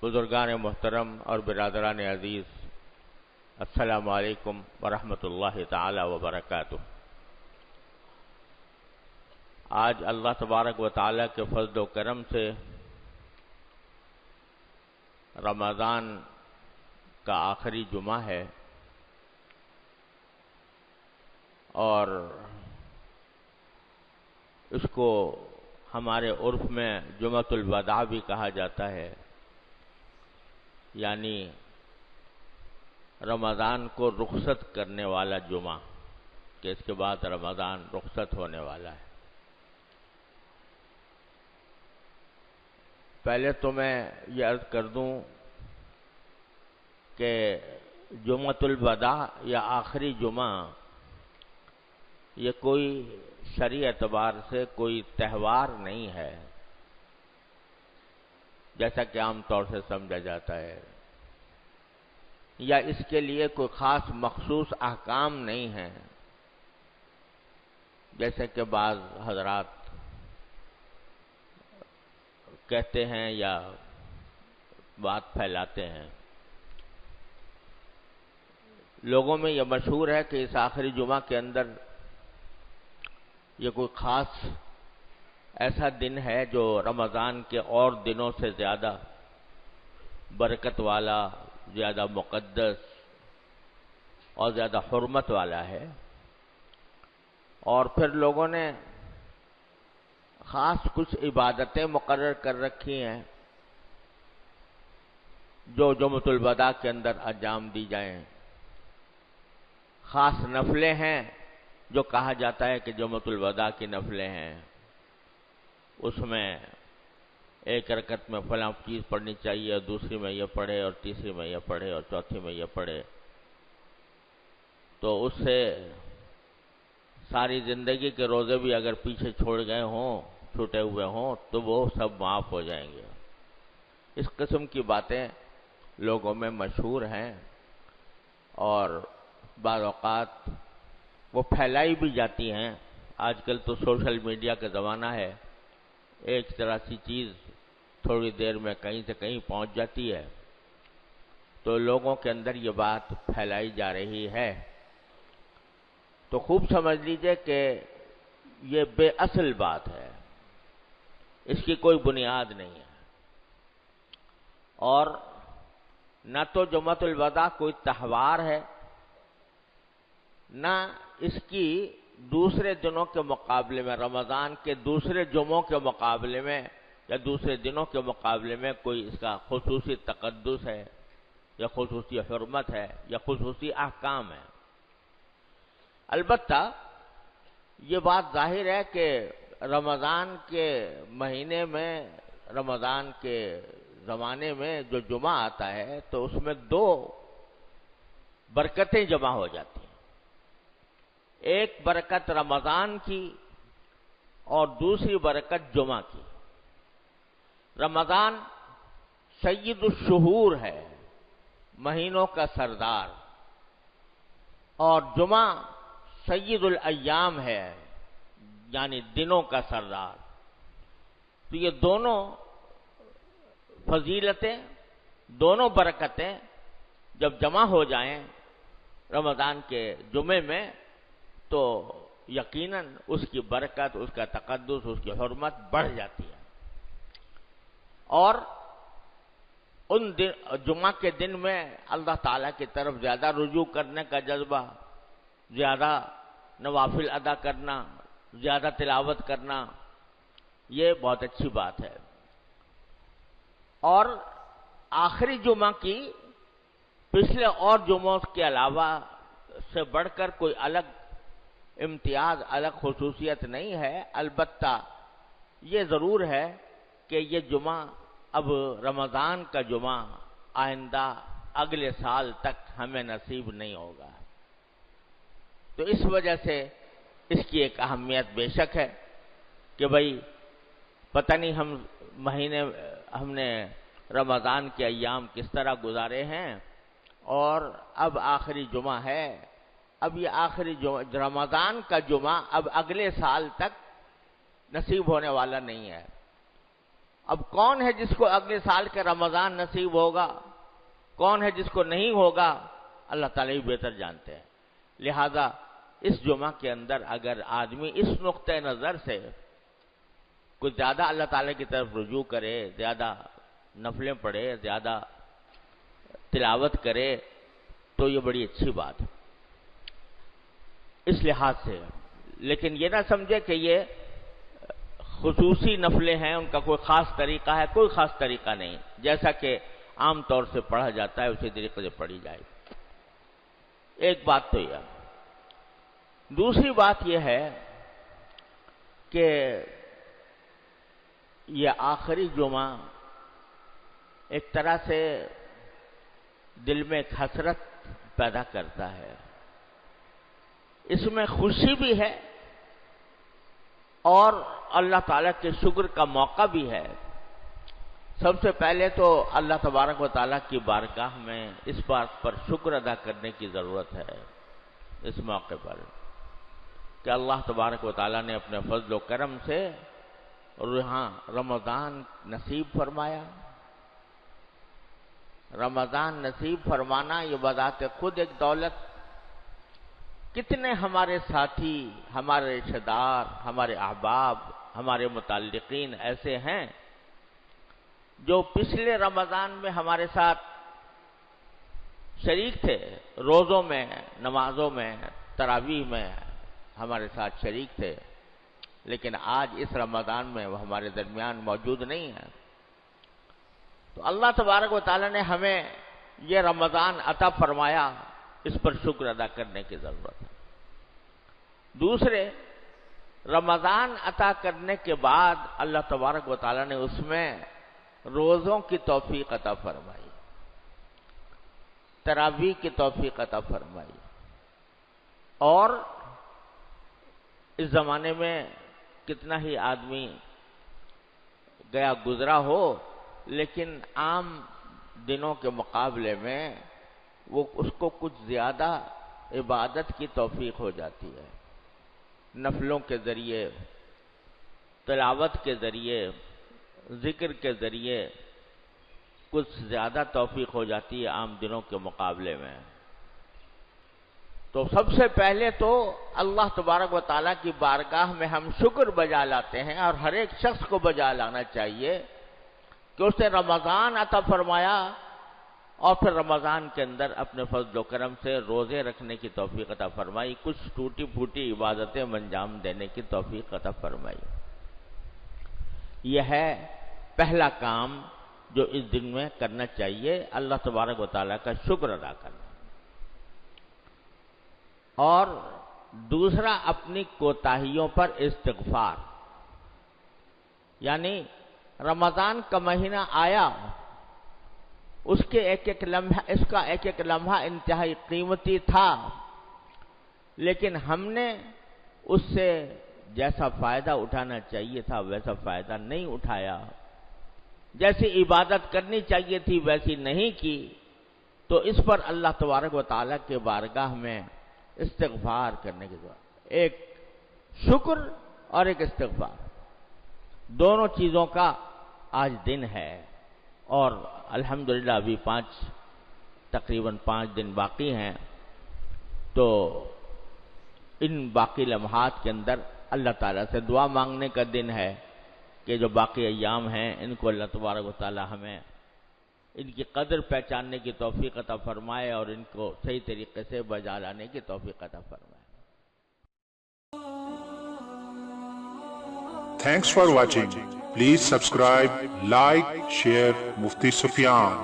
بزرگان محترم اور برادران عزیز، السلام علیکم ورحمۃ اللہ تعالی وبرکاتہ۔ آج اللہ تبارک و تعالی کے فضل و کرم سے رمضان کا آخری جمعہ ہے اور اس کو ہمارے عرف میں جمعۃ الوداع بھی کہا جاتا ہے، یعنی رمضان کو رخصت کرنے والا جمعہ، کہ اس کے بعد رمضان رخصت ہونے والا ہے۔ پہلے تو میں یہ عرض کر دوں کہ جمعۃ الوداع یا آخری جمعہ یہ کوئی شرعی اعتبار سے کوئی تہوار نہیں ہے، جیسا کہ عام طور سے سمجھا جاتا ہے، یا اس کے لیے کوئی خاص مخصوص احکام نہیں ہیں، جیسے کہ بعض حضرات کہتے ہیں یا بات پھیلاتے ہیں۔ لوگوں میں یہ مشہور ہے کہ اس آخری جمعہ کے اندر یہ کوئی خاص ایسا دن ہے جو رمضان کے اور دنوں سے زیادہ برکت والا، زیادہ مقدس اور زیادہ حرمت والا ہے، اور پھر لوگوں نے خاص کچھ عبادتیں مقرر کر رکھی ہیں جو جمعۃ الوداع کے اندر انجام دی جائیں۔ خاص نفلیں ہیں جو کہا جاتا ہے کہ جمعۃ الوداع کی نفلیں ہیں، اس میں ایک رکعت میں فلاں چیز پڑھنی چاہیے، اور دوسری میں یہ پڑھے، اور تیسری میں یہ پڑھے، اور چوتھی میں یہ پڑھے، تو اس سے ساری زندگی کے روزے بھی اگر پیچھے چھوڑ گئے ہوں، چھوٹے ہوئے ہوں، تو وہ سب معاف ہو جائیں گے۔ اس قسم کی باتیں لوگوں میں مشہور ہیں اور بعض اوقات وہ پھیلائی بھی جاتی ہیں۔ آج کل تو سوشل میڈیا کا زمانہ ہے، ایک طرح سی چیز تھوڑی دیر میں کہیں سے کہیں پہنچ جاتی ہے، تو لوگوں کے اندر یہ بات پھیلائی جا رہی ہے۔ تو خوب سمجھ لیجئے کہ یہ بے اصل بات ہے، اس کی کوئی بنیاد نہیں ہے، اور نہ تو جمعۃ الوداع کوئی تہوار ہے، نہ اس کی دوسرے دنوں کے مقابلے میں، رمضان کے دوسرے جمعوں کے مقابلے میں یا دوسرے دنوں کے مقابلے میں کوئی اس کا خصوصی تقدس ہے یا خصوصی حرمت ہے یا خصوصی احکام ہے۔ البتہ یہ بات ظاہر ہے کہ رمضان کے مہینے میں، رمضان کے زمانے میں جو جمعہ آتا ہے تو اس میں دو برکتیں جمع ہو جاتی ہیں، ایک برکت رمضان کی اور دوسری برکت جمعہ کی۔ رمضان سید الشہور ہے، مہینوں کا سردار، اور جمعہ سید الایام ہے، یعنی دنوں کا سردار۔ تو یہ دونوں فضیلتیں، دونوں برکتیں جب جمع ہو جائیں رمضان کے جمعے میں، تو یقیناً اس کی برکت، اس کا تقدس، اس کی حرمت بڑھ جاتی ہے، اور ان جمعہ کے دن میں اللہ تعالیٰ کی طرف زیادہ رجوع کرنے کا جذبہ، زیادہ نوافل ادا کرنا، زیادہ تلاوت کرنا، یہ بہت اچھی بات ہے۔ اور آخری جمعہ کی پچھلے اور جمعوں کے علاوہ سے بڑھ کر کوئی الگ امتیاز، الگ خصوصیت نہیں ہے۔ البتہ یہ ضرور ہے کہ یہ جمعہ اب رمضان کا جمعہ آئندہ اگلے سال تک ہمیں نصیب نہیں ہوگا، تو اس وجہ سے اس کی ایک اہمیت بے شک ہے کہ بھئی پتہ نہیں ہم نے رمضان کے ایام کس طرح گزارے ہیں، اور اب آخری جمعہ ہے، اب یہ آخری رمضان کا جمعہ اب اگلے سال تک نصیب ہونے والا نہیں ہے، اب کون ہے جس کو اگلے سال کا رمضان نصیب ہوگا، کون ہے جس کو نہیں ہوگا، اللہ تعالیٰ ہی بہتر جانتے ہیں۔ لہذا اس جمعہ کے اندر اگر آدمی اس نقطۂ نظر سے کچھ زیادہ اللہ تعالیٰ کی طرف رجوع کرے، زیادہ نفلیں پڑھے، زیادہ تلاوت کرے تو یہ بڑی اچھی بات ہے اس لحاظ سے۔ لیکن یہ نہ سمجھے کہ یہ خصوصی نفلیں ہیں، ان کا کوئی خاص طریقہ ہے، کوئی خاص طریقہ نہیں، جیسا کہ عام طور سے پڑھا جاتا ہے اسی طریقے سے پڑھی جائے۔ ایک بات تو یہ۔ دوسری بات یہ ہے کہ یہ آخری جمعہ ایک طرح سے دل میں ایک حسرت پیدا کرتا ہے، اس میں خوشی بھی ہے اور اللہ تعالیٰ کے شکر کا موقع بھی ہے۔ سب سے پہلے تو اللہ تبارک و تعالیٰ کی بارگاہ میں اس بات پر شکر ادا کرنے کی ضرورت ہے اس موقع پر کہ اللہ تبارک و تعالیٰ نے اپنے فضل و کرم سے یہاں رمضان نصیب فرمایا۔ رمضان نصیب فرمانا یہ بذات خود ایک دولت۔ کتنے ہمارے ساتھی، ہمارے رشتہ دار، ہمارے احباب، ہمارے متعلقین ایسے ہیں جو پچھلے رمضان میں ہمارے ساتھ شریک تھے، روزوں میں، نمازوں میں، تراویح میں ہمارے ساتھ شریک تھے، لیکن آج اس رمضان میں وہ ہمارے درمیان موجود نہیں ہیں۔ تو اللہ تبارک و تعالیٰ نے ہمیں یہ رمضان عطا فرمایا، اس پر شکر ادا کرنے کی ضرورت ہے۔ دوسرے، رمضان عطا کرنے کے بعد اللہ تبارک و تعالیٰ نے اس میں روزوں کی توفیق عطا فرمائی، تراویح کی توفیق عطا فرمائی، اور اس زمانے میں کتنا ہی آدمی گیا گزرا ہو لیکن عام دنوں کے مقابلے میں وہ اس کو کچھ زیادہ عبادت کی توفیق ہو جاتی ہے، نفلوں کے ذریعے، تلاوت کے ذریعے، ذکر کے ذریعے کچھ زیادہ توفیق ہو جاتی ہے عام دنوں کے مقابلے میں۔ تو سب سے پہلے تو اللہ تبارک و تعالیٰ کی بارگاہ میں ہم شکر بجا لاتے ہیں، اور ہر ایک شخص کو بجا لانا چاہیے کہ اس نے رمضان عطا فرمایا اور پھر رمضان کے اندر اپنے فضل و کرم سے روزے رکھنے کی توفیق عطا فرمائی، کچھ ٹوٹی پھوٹی عبادتیں انجام دینے کی توفیق عطا فرمائی۔ یہ ہے پہلا کام جو اس دن میں کرنا چاہیے، اللہ تبارک و تعالیٰ کا شکر ادا کرنا۔ اور دوسرا، اپنی کوتاہیوں پر استغفار، یعنی رمضان کا مہینہ آیا، اس کا ایک ایک لمحہ انتہائی قیمتی تھا، لیکن ہم نے اس سے جیسا فائدہ اٹھانا چاہیے تھا ویسا فائدہ نہیں اٹھایا، جیسی عبادت کرنی چاہیے تھی ویسی نہیں کی، تو اس پر اللہ تبارک و تعالیٰ کے بارگاہ میں استغفار کرنے کی ضرورت، ایک شکر اور ایک استغفار، دونوں چیزوں کا آج دن ہے۔ اور الحمدللہ ابھی تقریباً 5 دن باقی ہیں، تو ان باقی لمحات کے اندر اللہ تعالیٰ سے دعا مانگنے کا دن ہے کہ جو باقی ایام ہیں ان کو اللہ تبارک و تعالیٰ ہمیں ان کی قدر پہچاننے کی توفیق عطا فرمائے اور ان کو صحیح طریقے سے بجا لانے کی توفیق عطا فرمائے۔ Thanks for watching. Please subscribe, like, share Mufti Sufyan.